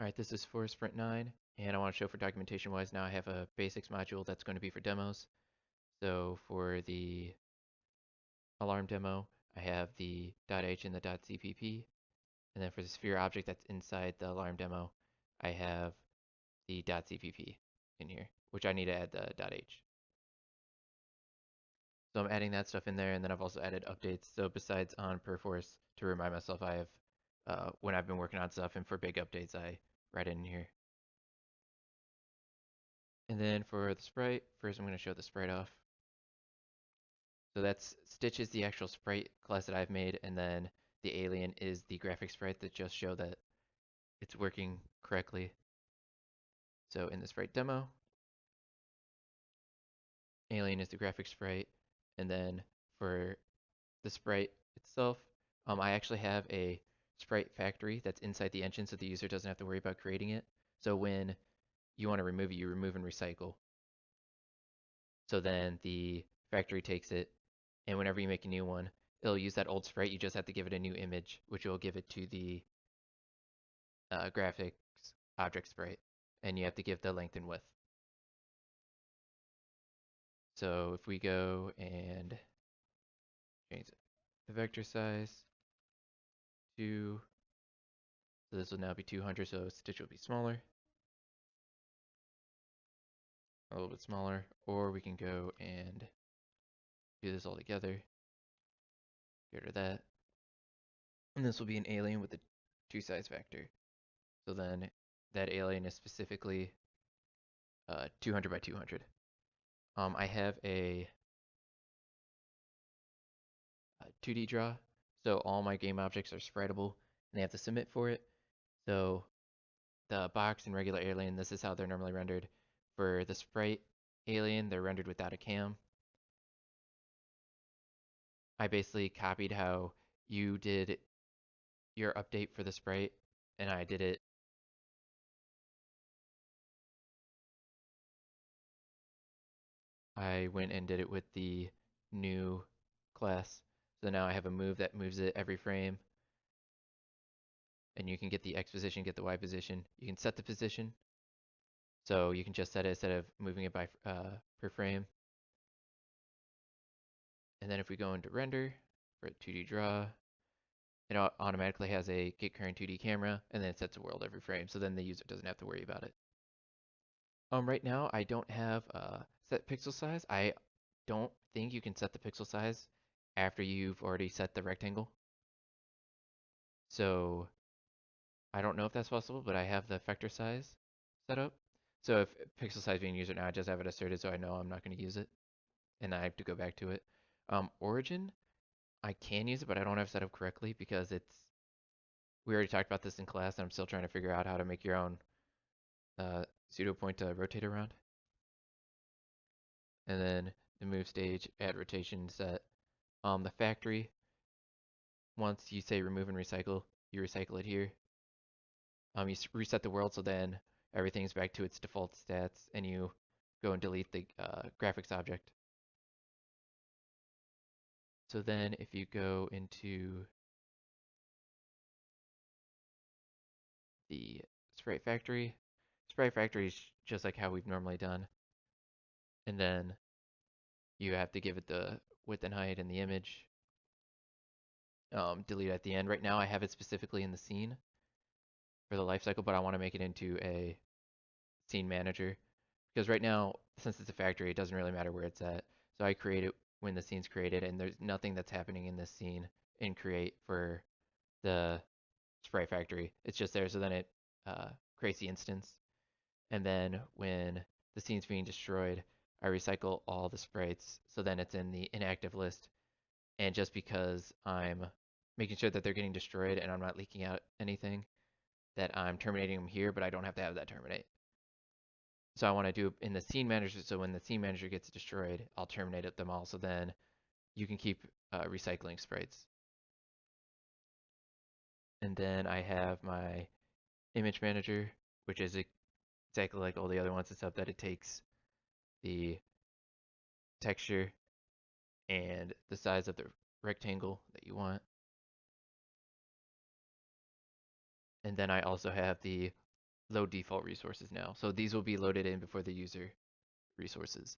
All right, this is for Sprint 9, and I want to show for documentation wise now I have a basics module that's going to be for demos. So for the alarm demo, I have the .h and the .cpp, and then for the sphere object that's inside the alarm demo, I have the .cpp in here, which I need to add the .h. So I'm adding that stuff in there, and then I've also added updates. So besides on Perforce, to remind myself, I have, when I've been working on stuff, and for big updates, I write it in here. And then for the sprite, first I'm going to show the sprite off. So that's Stitch is the actual sprite class that I've made, and then the alien is the graphic sprite that just show that it's working correctly. So in the sprite demo, alien is the graphic sprite, and then for the sprite itself, I actually have a sprite factory that's inside the engine so the user doesn't have to worry about creating it. So when you want to remove it, you remove and recycle. So then the factory takes it, and whenever you make a new one, it'll use that old sprite. You just have to give it a new image, which will give it to the graphics object sprite, and you have to give the length and width. So if we go and change the vector size to, so this will now be 200, so Stitch will be smaller, a little bit smaller, or we can go and do this all together, get rid of that, and this will be an alien with a two size vector. So then that alien is specifically 200 by 200. I have a 2D draw, so all my game objects are spreadable, and they have to submit for it. So the box and regular alien, this is how they're normally rendered. For the sprite alien, they're rendered without a cam. I basically copied how you did your update for the sprite, and I did it. I went and did it with the new class. So now I have a move that moves it every frame, and you can get the X position, get the Y position. You can set the position, so you can just set it instead of moving it by per frame. And then if we go into render for 2D draw, it automatically has a get current 2D camera, and then it sets a world every frame, so then the user doesn't have to worry about it. Right now I don't have set pixel size. I don't think you can set the pixel size after you've already set the rectangle. So I don't know if that's possible, but I have the vector size set up. So if pixel size being used right now, I just have it asserted so I know I'm not going to use it, and I have to go back to it. Origin, I can use it, but I don't have set up correctly because we already talked about this in class, and I'm still trying to figure out how to make your own pseudo point to rotate around. And then the move stage, add rotation set. The factory, once you say remove and recycle, you recycle it here. You reset the world so then everything's back to its default stats, and you go and delete the graphics object. So then if you go into the sprite factory is just like how we've normally done. And then you have to give it the width and height and the image. Delete at the end. Right now I have it specifically in the scene for the life cycle, but I want to make it into a scene manager. Because right now, since it's a factory, it doesn't really matter where it's at. So I create it when the scene's created, and there's nothing that's happening in this scene in create for the sprite factory. It's just there, so then it creates the instance. And then when the scene's being destroyed, I recycle all the sprites, so then it's in the inactive list. And just because I'm making sure that they're getting destroyed and I'm not leaking out anything, that I'm terminating them here, but I don't have to have that terminate. So I want to do in the scene manager, so when the scene manager gets destroyed, I'll terminate them all, so then you can keep recycling sprites. And then I have my image manager, which is exactly like all the other ones, except that it takes the texture and the size of the rectangle that you want. And then I also have the load default resources now. So these will be loaded in before the user resources.